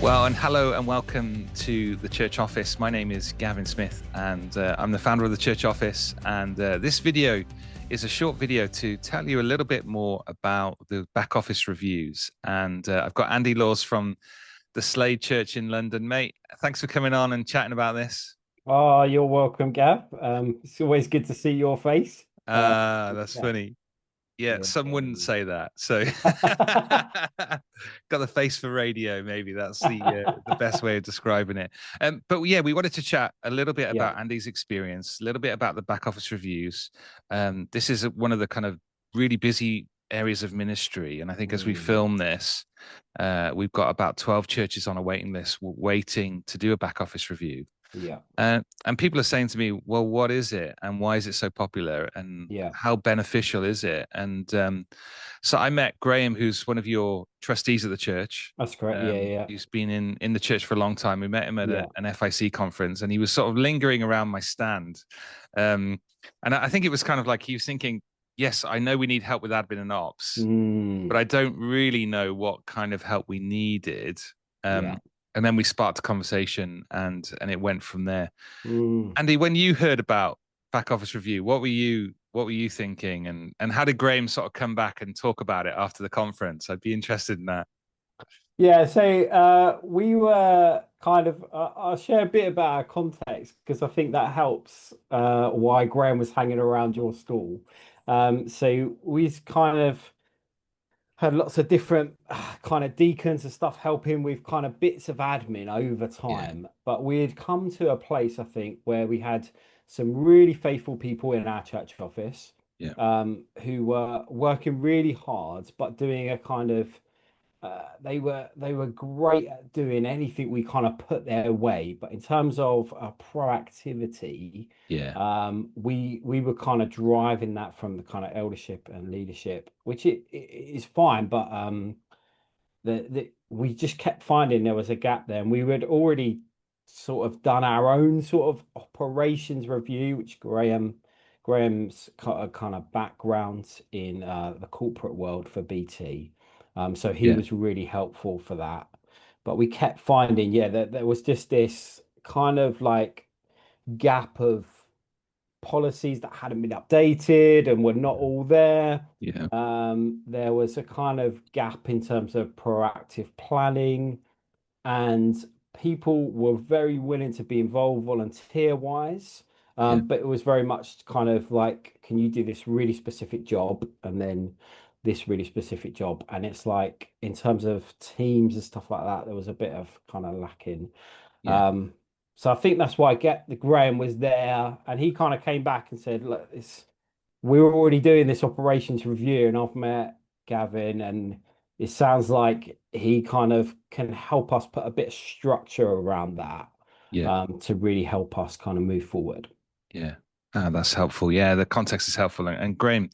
Well, and hello and welcome to the church office. My name is Gavin Smith and I'm the founder of the church office. And this video is a short video to tell you a little bit more about the back office reviews. And I've got Andy Laws from the Slade Church in London. Mate, thanks for coming on and chatting about this. Oh, you're welcome, Gav. It's always good to see your face. That's Yeah. funny. Yeah, Yeah. some wouldn't say that. So got the face for radio, maybe that's the best way of describing it. But yeah, we wanted to chat a little bit Yeah. about Andy's experience, a little bit about the back office reviews. This is one of the kind of really busy areas of ministry, and I think as we Mm, film this, we've got about 12 churches on a waiting list waiting to do a back office review. yeah. And people are saying to me, well, what is it? And why is it so popular? And Yeah. how beneficial is it? And so I met Graham, who's one of your trustees at the church. That's correct. Yeah. Yeah. He's been in the church for a long time. We met him at Yeah. an FIC conference, and he was sort of lingering around my stand. Um, and I think it was kind of like he was thinking, yes, I know we need help with admin and ops, but Mm, I don't really know what kind of help we needed. yeah. And then we sparked a conversation, and it went from there. Mm. Andy, when you heard about back office review, what were you thinking, and how did Graham sort of come back and talk about it after the conference? I'd be interested in that. Yeah. So we were kind of, I'll share a bit about our context because I think that helps why Graham was hanging around your stall. So we kind of had lots of different kind of deacons and stuff helping with kind of bits of admin over Yeah, time. But we had come to a place, I think, where we had some really faithful people in our church office yeah, who were working really hard, but doing a kind of they were great at doing anything we kind of put their way, but in terms of proactivity, yeah, we were kind of driving that from the kind of eldership and leadership, which it is fine, but we just kept finding there was a gap there, and we had already sort of done our own sort of operations review, which Graham's kind of background in the corporate world for BT. So he yeah, was really helpful for that. But we kept finding, yeah, that there was just this kind of like gap of policies that hadn't been updated and were not all there. yeah, There was a kind of gap in terms of proactive planning, and people were very willing to be involved volunteer wise. yeah, But it was very much kind of like, can you do this really specific job and then this really specific job? And it's like, in terms of teams and stuff like that, there was a bit of kind of lacking. yeah, Um, so I think that's why I get the Graham was there, and he kind of came back and said, "Look, we're already doing this operations review, and I've met Gavin, and it sounds like he kind of can help us put a bit of structure around that, yeah, to really help us kind of move forward." yeah. Ah, that's helpful. Yeah, the context is helpful, and Graham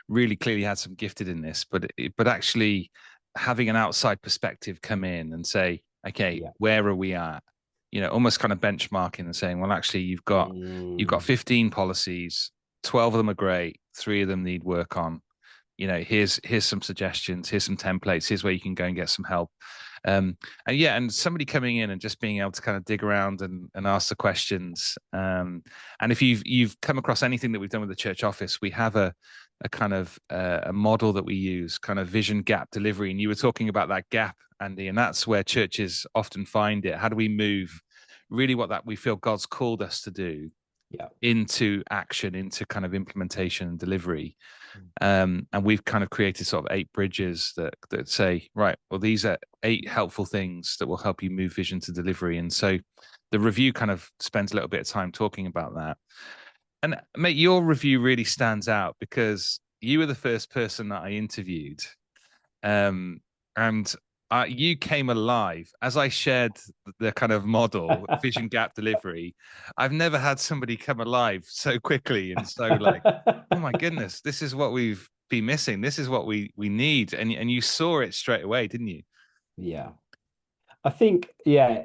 really clearly had some gifted in this, but actually having an outside perspective come in and say, okay, Yeah. where are we at? Almost kind of benchmarking and saying, well, actually, you've got Mm, 15 policies, 12 of them are great, three of them need work on. Here's some suggestions, here's some templates, here's where you can go and get some help. And yeah, and somebody coming in and just being able to kind of dig around and ask the questions. And if you've come across anything that we've done with the church office, we have a kind of a model that we use, kind of vision gap delivery. And you were talking about that gap, Andy, and that's where churches often find it. How do we move really what that we feel God's called us to do yeah. into action, into kind of implementation and delivery? And we've kind of created sort of 8 bridges that say, right, well, these are 8 helpful things that will help you move vision to delivery. And so the review kind of spends a little bit of time talking about that. And mate, your review really stands out because you were the first person that I interviewed. Um, and you came alive as I shared the kind of model, vision gap delivery. I've never had somebody come alive so quickly and so like, oh my goodness, this is what we've been missing. This is what we need. And you saw it straight away, didn't you? Yeah. I think, yeah,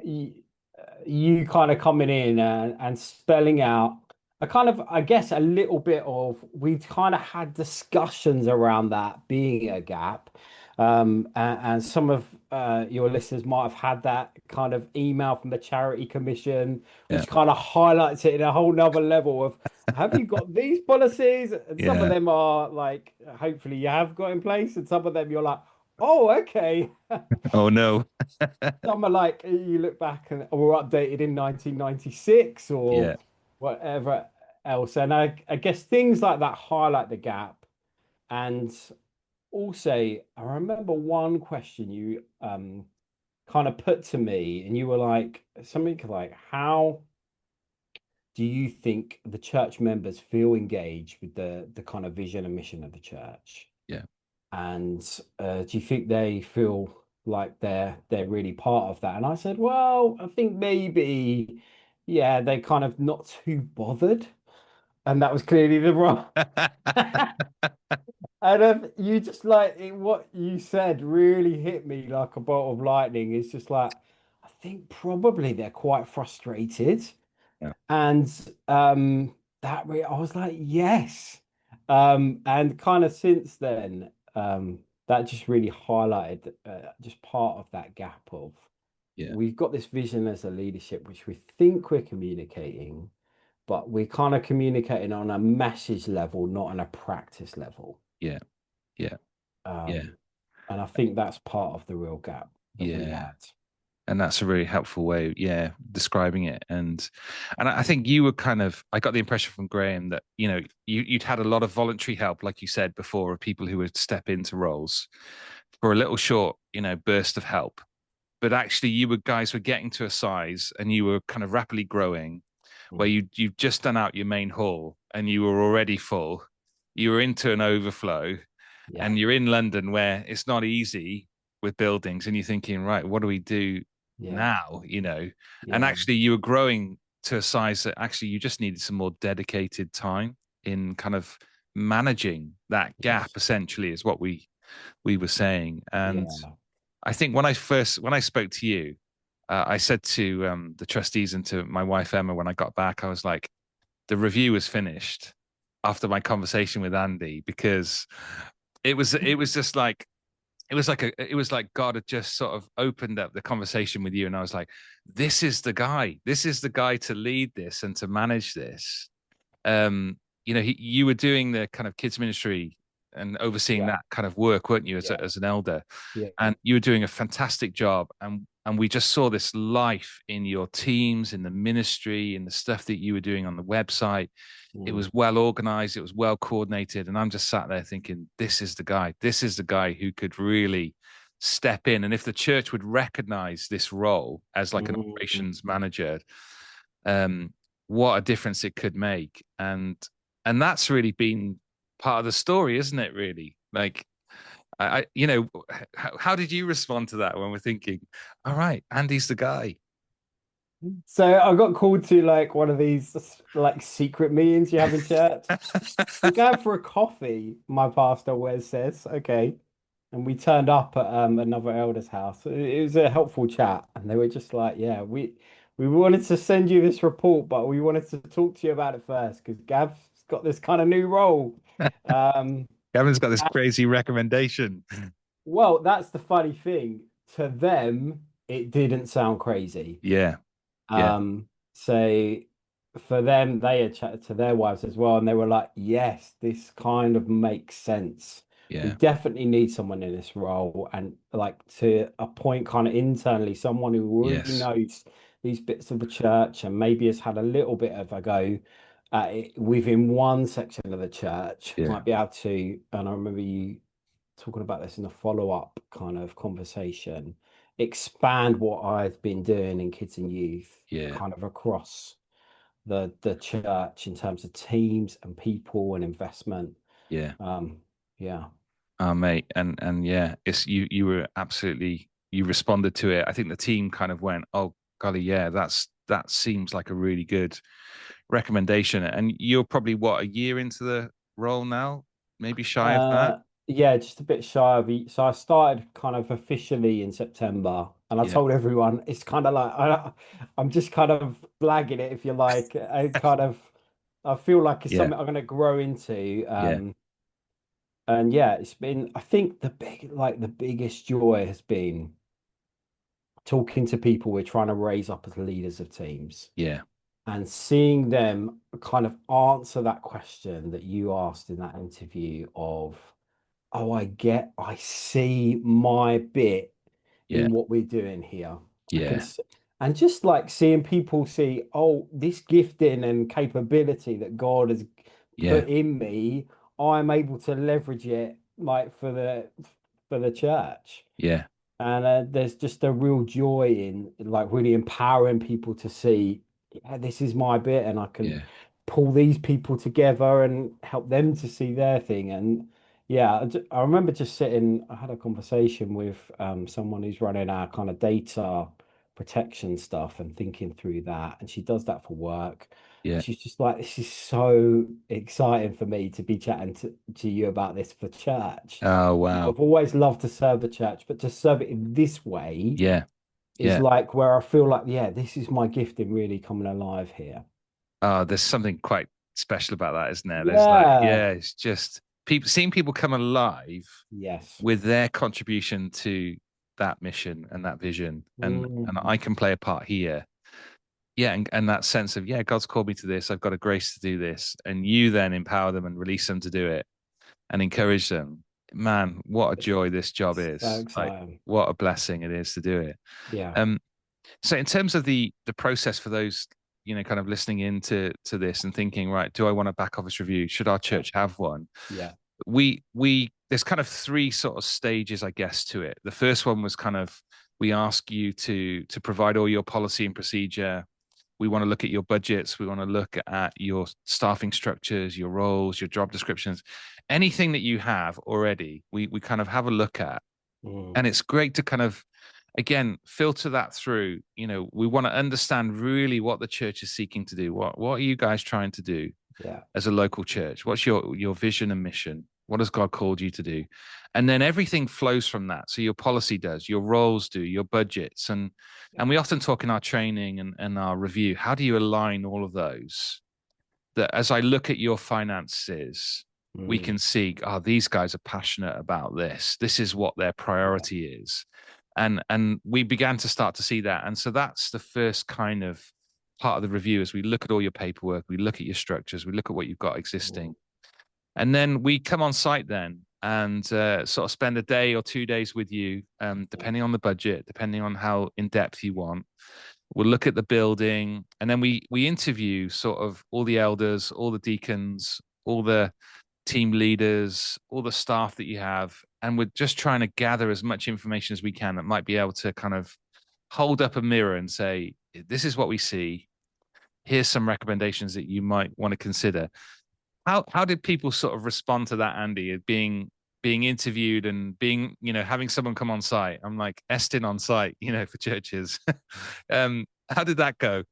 you kind of coming in and spelling out a kind of, I guess, a little bit of, we kind of had discussions around that being a gap. And some of your listeners might have had that kind of email from the Charity Commission, Yeah. which kind of highlights it in a whole nother level of have you got these policies? And some of Yeah. them are like, hopefully you have got in place, and some of them you're like, oh, okay. Oh no. Some are like you look back and were updated in 1996 or Yeah. whatever else. And I guess things like that highlight the gap. And also, I remember one question you kind of put to me, and you were like something like, "How do you think the church members feel engaged with the kind of vision and mission of the church? Yeah. And do you think they feel like they're really part of that?" And I said, "Well, I think maybe, yeah, they're kind of not too bothered." And that was clearly the wrong. And you just like what you said really hit me like a bolt of lightning. It's just like I think probably they're quite frustrated, Yeah. and I was like, yes, and kind of since then, that just really highlighted just part of that gap of Yeah. we've got this vision as a leadership which we think we're communicating, but we're kind of communicating on a message level, not on a practice level. Yeah. Yeah. Yeah. Um, and I think that's part of the real gap that we Yeah. had. And that's a really helpful way, yeah, describing it. And I think you were kind of, I got the impression from Graham that, you'd had a lot of voluntary help, like you said before, of people who would step into roles for a little short, burst of help. But actually guys were getting to a size and you were kind of rapidly growing where Mm. you've just done out your main hall and you were already full. You were into an overflow Yeah, and you're in London where it's not easy with buildings, and you're thinking, right, what do we do yeah, now? And yeah, actually, you were growing to a size that actually you just needed some more dedicated time in kind of managing that gap. yes, Essentially, is what we were saying. And yeah, I think when I spoke to you, I said to the trustees and to my wife Emma when I got back, I was like, the review was finished after my conversation with Andy because it was just like it was like God had just sort of opened up the conversation with you, and I was like, this is the guy. This is the guy to lead this and to manage this. You were doing the kind of kids ministry and overseeing yeah, that kind of work, weren't you, yeah, as an elder? yeah. And you were doing a fantastic job. And we just saw this life in your teams, in the ministry, in the stuff that you were doing on the website. It Mm, was well organized, it was well coordinated. And I'm just sat there thinking, this is the guy. This is the guy who could really step in. And if the church would recognize this role as like an mm. operations manager, um, what a difference it could make. And that's really been part of the story, isn't it? Really, like how did you respond to that when we're thinking, all right, Andy's the guy? So I got called to like one of these like secret meetings you have in church. We're going for a coffee, my pastor Wes says. Okay. And we turned up at another elder's house. It was a helpful chat. And they were just like, yeah, we wanted to send you this report, but we wanted to talk to you about it first because Gav's got this kind of new role. Um, Gavin's got this crazy recommendation. well, that's the funny thing. To them, it didn't sound crazy. Yeah, yeah, So for them, they had chatted to their wives as well, and they were like, yes, this kind of makes sense. We yeah, definitely need someone in this role, and like to a point, kind of internally, someone who already yes, knows these bits of the church and maybe has had a little bit of a go at it within one section of the church yeah, might be able to. And I remember you talking about this in a follow-up kind of conversation, expand what I've been doing in kids and youth yeah, kind of across the church in terms of teams and people and investment. yeah. Um, yeah. Mate, and yeah, it's you were absolutely you responded to it. I think the team kind of went, oh golly, yeah, that seems like a really good recommendation. And you're probably what, a year into the role now, maybe shy of that. Yeah, just a bit shy of it. So I started kind of officially in September, and I Yeah, told everyone it's kind of like I'm just kind of blagging it, if you like. I feel like it's yeah, something I'm going to grow into. yeah, And yeah, it's been, I think the biggest joy has been. talking to people we're trying to raise up as leaders of teams Yeah. and seeing them kind of answer that question that you asked in that interview of, oh, I see my bit Yeah. in what we're doing here. I can Yeah. see, and just like seeing people see, oh, this gifting and capability that God has Yeah. put in me, I'm able to leverage it like for the church. Yeah. And there's just a real joy in like really empowering people to see, yeah, this is my bit, and I can Yeah. pull these people together and help them to see their thing. And yeah, I remember just sitting, I had a conversation with someone who's running our kind of data protection stuff and thinking through that. And she does that for work. And Yeah. she's just like, this is so exciting for me to be chatting to you about this for church. Oh, wow. I've always loved to serve the church, but to serve it in this way Yeah. is Yeah. like where I feel like, yeah, this is my gifting really coming alive here. There's something quite special about that, isn't there? There's like, Yeah. yeah, it's just people seeing people come alive Yes. with their contribution to that mission and that vision, and Mm, I can play a part here. Yeah, and that sense of, yeah, God's called me to this. I've got a grace to do this, and you then empower them and release them to do it and encourage them. Man, what a joy this job so is! Like, exciting. what a blessing it is to do it. Yeah. Um, So in terms of the process for those, kind of listening into this and thinking, right, do I want a back office review? Should our Yeah. church have one? Yeah. We there's kind of three sort of stages, I guess, to it. The first one was kind of we ask you to provide all your policy and procedure. We want to look at your budgets. We want to look at your staffing structures, your roles, your job descriptions, anything that you have already. We kind of have a look at, Mm, and it's great to kind of again filter that through. We want to understand really what the church is seeking to do. What are you guys trying to do yeah. as a local church? What's your vision and mission? What has God called you to do? And then everything flows from that. So your policy does, your roles do, your budgets, and we often talk in our training and our review, how do you align all of those, that as I look at your finances, we Mm, can see, oh, these guys are passionate about this. This is what their yeah. priority is. And we began to start to see that. And so that's the first kind of part of the review, as we look at all your paperwork, we look at your structures, we look at what you've got Mm, existing. And then we come on site then and sort of spend a day or 2 days with you, yeah. depending on the budget, depending on how in depth you want. We'll look at the building, and then we interview sort of all the elders, all the deacons, all the team leaders, all the staff that you have, and we're just trying to gather as much information as we can that might be able to kind of hold up a mirror and say, this is what we see. Here's some recommendations that you might want to consider. How did people sort of respond to that, Andy, being interviewed and being, having someone come on site? I'm like Estin on site, for churches. How did that go?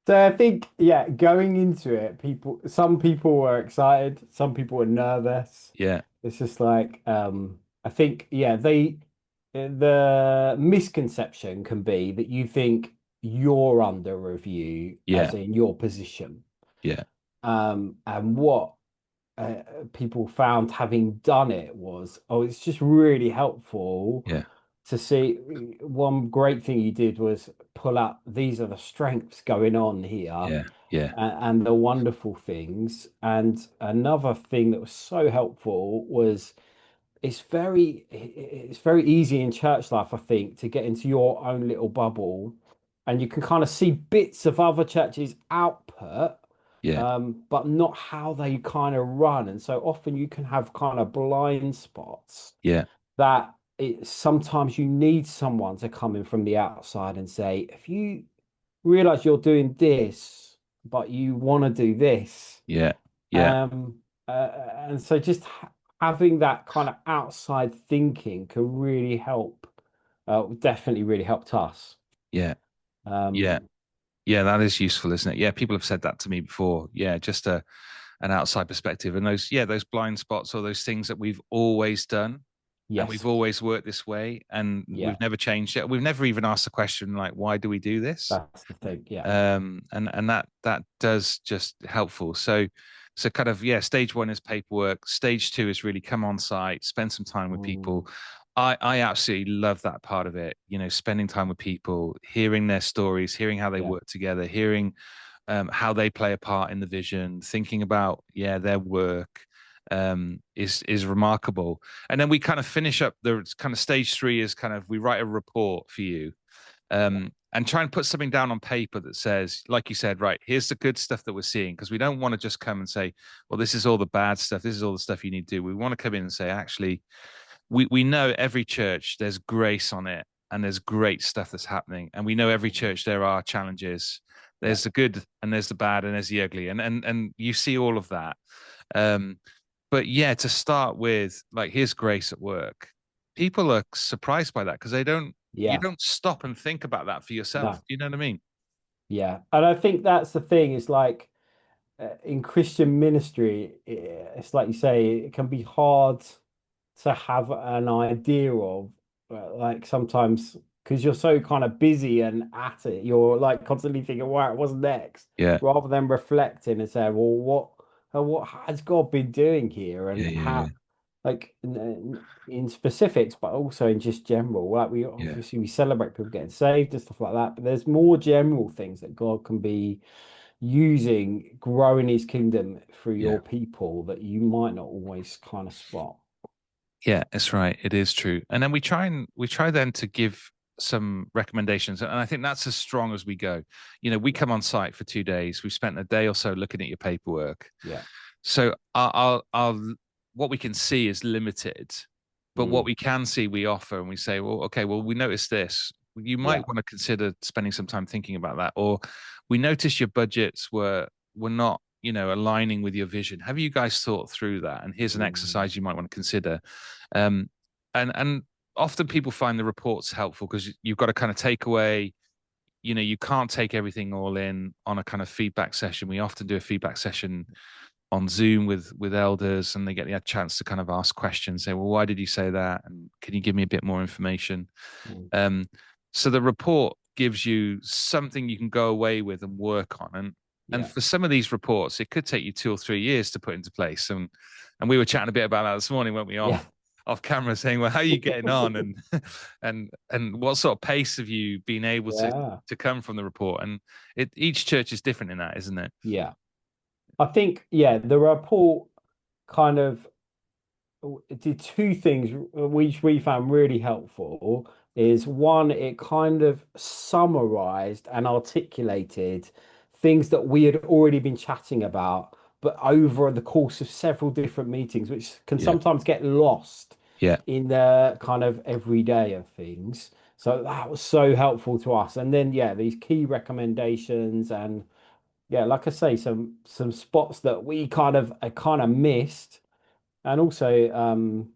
So I think, yeah, going into it, some people were excited, some people were nervous. Yeah, It's just like, I think, yeah, the misconception can be that you think you're under review, yeah, as in your position. yeah, And what people found having done it was, oh, it's just really helpful yeah, to see. One great thing you did was pull out, these are the strengths going on here yeah, yeah, and the wonderful things. And another thing that was so helpful was it's very easy in church life, I think, to get into your own little bubble, and you can kind of see bits of other churches' output, yeah, but not how they kind of run. And so often you can have kind of blind spots yeah, that sometimes you need someone to come in from the outside and say, if you realize you're doing this, but you want to do this. yeah, yeah, Um, and so just having that kind of outside thinking can really help. Definitely really helped us. yeah, yeah. Um, Yeah, that is useful, isn't it? Yeah, people have said that to me before. Yeah, just an outside perspective, and those blind spots or those things that we've always done, and we've yes, always worked this way, and yeah, we've never changed it. We've never even asked the question like, why do we do this? that's the thing. Yeah. And that does just helpful. So kind of, yeah, stage one is paperwork. Stage two is really come on site, spend some time with Mm, people, I absolutely love that part of it. Spending time with people, hearing their stories, hearing how they Yeah. work together, hearing how they play a part in the vision, thinking about their work is remarkable. And then we kind of finish up the kind of stage three is kind of we write a report for you, Yeah. and try and put something down on paper that says, like you said, right, here's the good stuff that we're seeing, because we don't want to just come and say, well, this is all the bad stuff, this is all the stuff you need to do. We want to come in and say, actually, we know every church there's grace on it and there's great stuff that's happening, and we know every church there are challenges. Yeah. There's the good and there's the bad and there's the ugly, and you see all of that. um but yeah, to start with, like, here's grace at work. People are surprised by that because you Yeah. don't stop and think about that for yourself. No. You know what I mean? Yeah. And I think that's the thing is like in Christian ministry, it's like you say, it can be hard to have an idea of, like sometimes because you're so kind of busy and at it, you're like constantly thinking, wow, what's next? Yeah, Rather than reflecting and saying, well, what has God been doing here yeah, and yeah, how, yeah, like in specifics, but also in just general. Like we yeah, obviously we celebrate people getting saved and stuff like that, but there's more general things that God can be using growing his kingdom through yeah. your people that you might not always kind of spot. Yeah, that's right. It is true. And then we try then to give some recommendations. And I think that's as strong as we go. We Yeah. come on site for 2 days. We've spent a day or so looking at your paperwork. Yeah. So what we can see is limited, but what Mm. we can see, we offer, and we say, well, okay, well, we noticed this. You Yeah. might want to consider spending some time thinking about that. Or we noticed your budgets were not, aligning with your vision. Have you guys thought through that? And here's an Mm. exercise you might want to consider. Um, and often people find the reports helpful because you've got to kind of take away, you can't take everything all in on a kind of feedback session. We often do a feedback session on Zoom with elders, and they get the chance to kind of ask questions, say, well, why did you say that? And can you give me a bit more information? Mm. Um, so the report gives you something you can go away with and work on. And Yeah. for some of these reports, it could take you 2 or 3 years to put into place. And we were chatting a bit about that this morning, weren't we, Yeah. off camera, saying, well, how are you getting on? And and what sort of pace have you been able Yeah. to come from the report? And each church is different in that, isn't it? Yeah. I think, yeah, the report kind of it did two things which we found really helpful is one, it kind of summarized and articulated things that we had already been chatting about, but over the course of several different meetings, which can Yeah, sometimes get lost yeah, in the kind of everyday of things. So that was so helpful to us. And then yeah, these key recommendations and yeah, like I say, some spots that we kind of missed and also,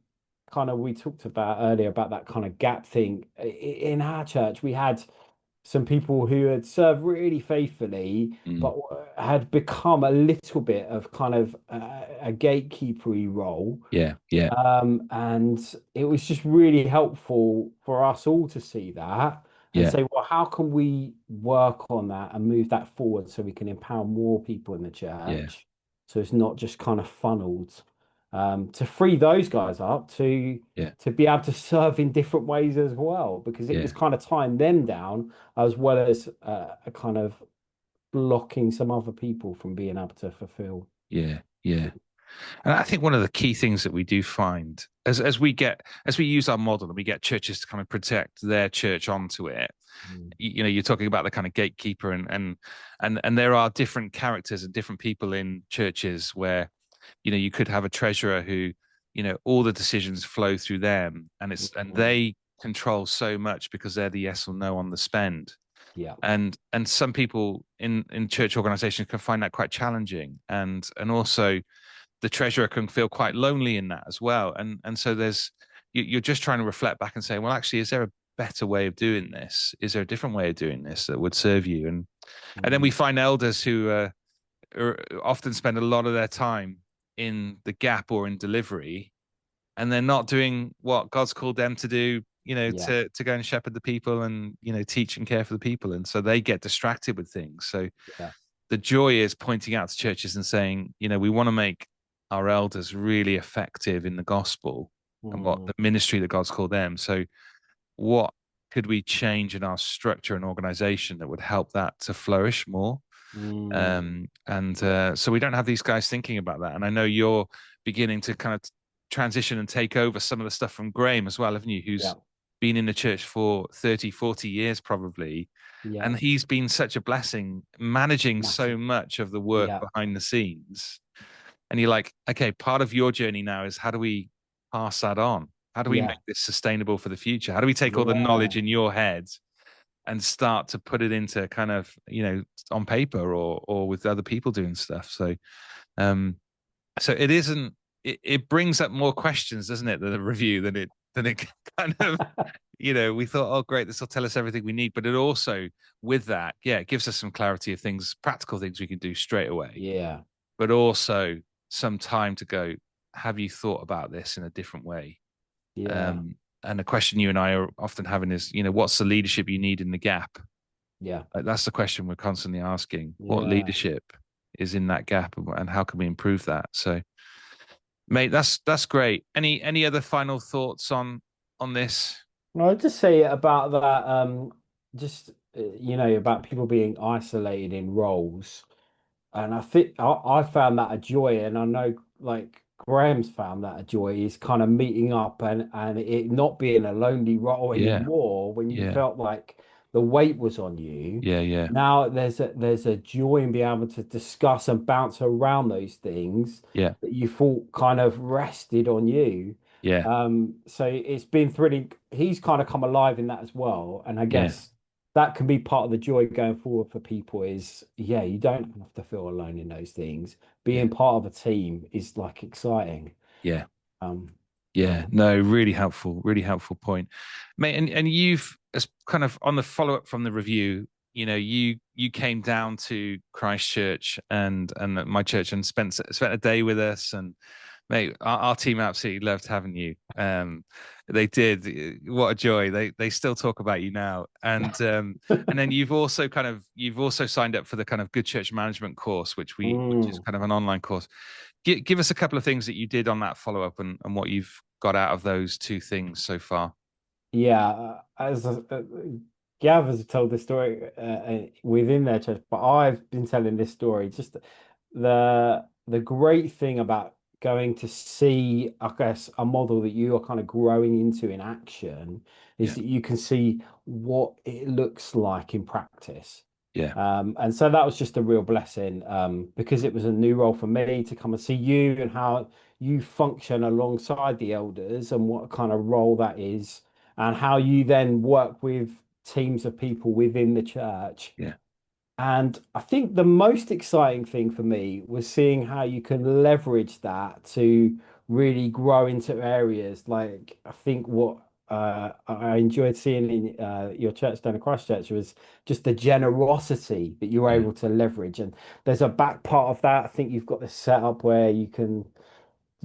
kind of we talked about earlier about that kind of gap thing. In our church, we had some people who had served really faithfully, mm, but had become a little bit of kind of a gatekeepery role. yeah, yeah, And it was just really helpful for us all to see that and yeah, say, well, how can we work on that and move that forward so we can empower more people in the yeah, church? So it's not just kind of funneled to free those guys up yeah, to be able to serve in different ways as well, because it was yeah, kind of tying them down as well as a kind of blocking some other people from being able to fulfill. yeah, yeah. And I think one of the key things that we do find as we use our model and we get churches to kind of protect their church onto it, Mm. you're talking about the kind of gatekeeper, and there are different characters and different people in churches where, you could have a treasurer who, all the decisions flow through them, and Mm. they control so much because they're the yes or no on the spend. Yeah. And some people in church organizations can find that quite challenging, and also the treasurer can feel quite lonely in that as well. And so you're just trying to reflect back and say, well, actually, is there a better way of doing this? Is there a different way of doing this that would serve you? And then we Mm. find elders who often spend a lot of their time in the gap or in delivery, and they're not doing what God's called them to do. Yeah. To go and shepherd the people and teach and care for the people, and so they get distracted with things. So Yeah. the joy is pointing out to churches and saying, we want to make our elders really effective in the gospel. and what Mm, the ministry that God's called them. So what could we change in our structure and organization that would help that to flourish more? mm, So we don't have these guys thinking about that. And I know you're beginning to kind of transition and take over some of the stuff from Graham as well, haven't you? yeah, Who's been in the church for 30, 40 years probably. yeah, And he's been such a blessing managing so massive. much of the work Yeah, behind the scenes. And you're like, okay, part of your journey now is how do we pass that on? How do we yeah, make this sustainable for the future? How do we take all the yeah, knowledge in your head and start to put it into kind of, on paper or with other people doing stuff? Um, so it isn't, it brings up more questions, doesn't it, than a review than it kind of, we thought, oh, great, this will tell us everything we need. But it also, with that, yeah, it gives us some clarity of things, practical things we can do straight away, yeah, but also some time to go, have you thought about this in a different way? yeah, And the question you and I are often having is, what's the leadership you need in the gap? yeah, Like, that's the question we're constantly asking. What yeah. leadership is in that gap, and how can we improve that? So, mate, that's great. Any other final thoughts on this? I'll just say about that, just about people being isolated in roles. And I think I found that a joy, and I know like Graham's found that a joy is kind of meeting up and it not being a lonely role Yeah, anymore when you yeah, felt like the weight was on you. yeah, yeah, Now there's a joy in being able to discuss and bounce around those things yeah, that you thought kind of rested on you. yeah, So it's been thrilling. He's kind of come alive in that as well, and I yeah, guess that can be part of the joy going forward for people is yeah, you don't have to feel alone in those things. yeah, Being part of a team is like exciting. yeah. Um, Yeah, no, really helpful point, mate. And you've, as kind of on the follow up from the review, you came down to Christchurch and my church and spent a day with us, and mate, our team absolutely loved having you. They did. What a joy. They still talk about you now, and then you've also signed up for the kind of Good Church Management course, which is mm. kind of an online course. Give us a couple of things that you did on that follow up and what you've got out of those two things so far. Yeah, as Gav has told the story within their church, but I've been telling this story. Just the great thing about going to see, I guess, a model that you are kind of growing into in action is Yeah, that you can see what it looks like in practice. yeah, And so that was just a real blessing because it was a new role for me to come and see you and how you function alongside the elders and what kind of role that is and how you then work with teams of people within the church. yeah, And I think the most exciting thing for me was seeing how you can leverage that to really grow into areas. Like, I think what I enjoyed seeing in your church down in Christchurch was just the generosity that you were yeah, able to leverage. And there's a back part of that. I think you've got this setup where you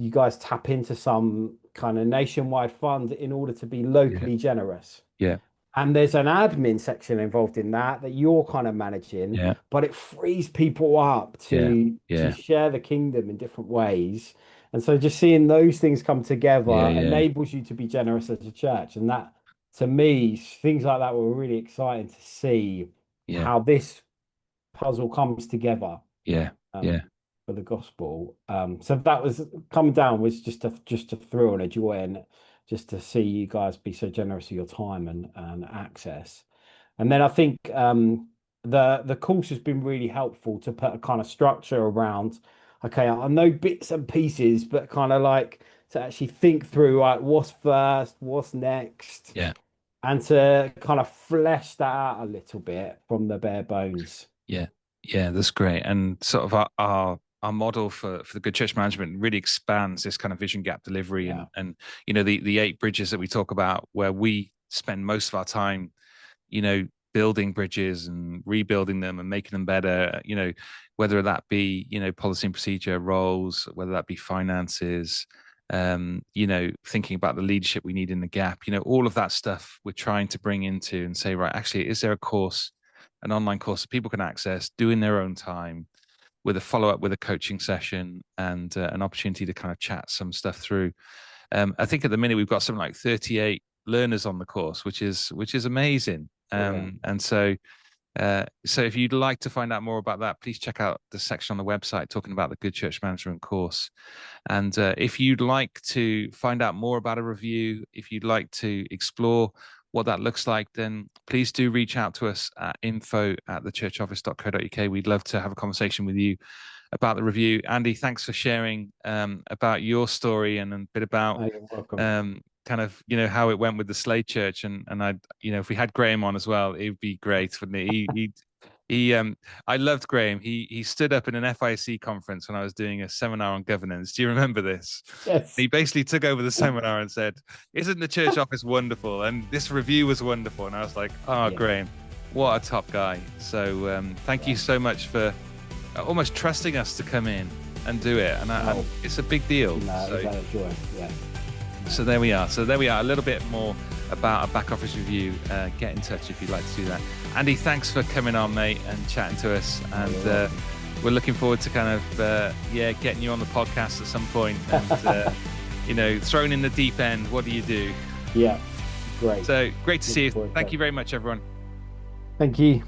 guys tap into some kind of nationwide fund in order to be yeah, locally generous. yeah, And there's an admin section involved in that you're kind of managing, yeah, but it frees people up yeah, to yeah, share the kingdom in different ways. And so just seeing those things come yeah, together yeah, enables you to be generous as a church. And that to me, things like that were really exciting to see yeah, how this puzzle comes together yeah, yeah, um, for the gospel. So that was coming down was just a thrill and a joy, and just to see you guys be so generous of your time and access. And then I think the course has been really helpful to put a kind of structure around. Okay, I know bits and pieces, but kind of like to actually think through like what's first, what's next, yeah, and to kind of flesh that out a little bit from the bare bones. yeah, yeah. That's great. And sort of our model for the good church management really expands this kind of vision gap delivery Yeah. and the 8 bridges that we talk about, where we spend most of our time building bridges and rebuilding them and making them better, whether that be, policy and procedure, roles, whether that be finances, thinking about the leadership we need in the gap, all of that stuff we're trying to bring into and say, right, actually, is there a course, an online course that people can access, do in their own time, with a follow up with a coaching session and an opportunity to kind of chat some stuff through. I think at the minute we've got something like 38 learners on the course, which is amazing. And so if you'd like to find out more about that, please check out the section on the website talking about the Good Church Management course. And if you'd like to find out more about a review, if you'd like to explore what that looks like, then please do reach out to us at info@thechurchoffice.co.uk. We'd love to have a conversation with you about the review. Andy, thanks for sharing about your story and a bit about You're welcome. kind of, how it went with the Slade Church. And I, if we had Graham on as well, it would be great, wouldn't it? I loved Graham. He stood up in an FIC conference when I was doing a seminar on governance. Do you remember this? Yes. He basically took over the seminar and said, "Isn't the church office wonderful? And this review was wonderful." And I was like, "Oh, yeah. Graham, what a top guy." So thank you so much for almost trusting us to come in and do it. And it's a big deal. No, so, it was a joy. Yeah. So there we are. A little bit more about a back office review. Get in touch if you'd like to do that. Andy, thanks for coming on, mate, and chatting to us. And we're looking forward to kind of getting you on the podcast at some point. And thrown in the deep end. What do you do? Yeah, great. So great to see you. Thank you very much, everyone. Thank you.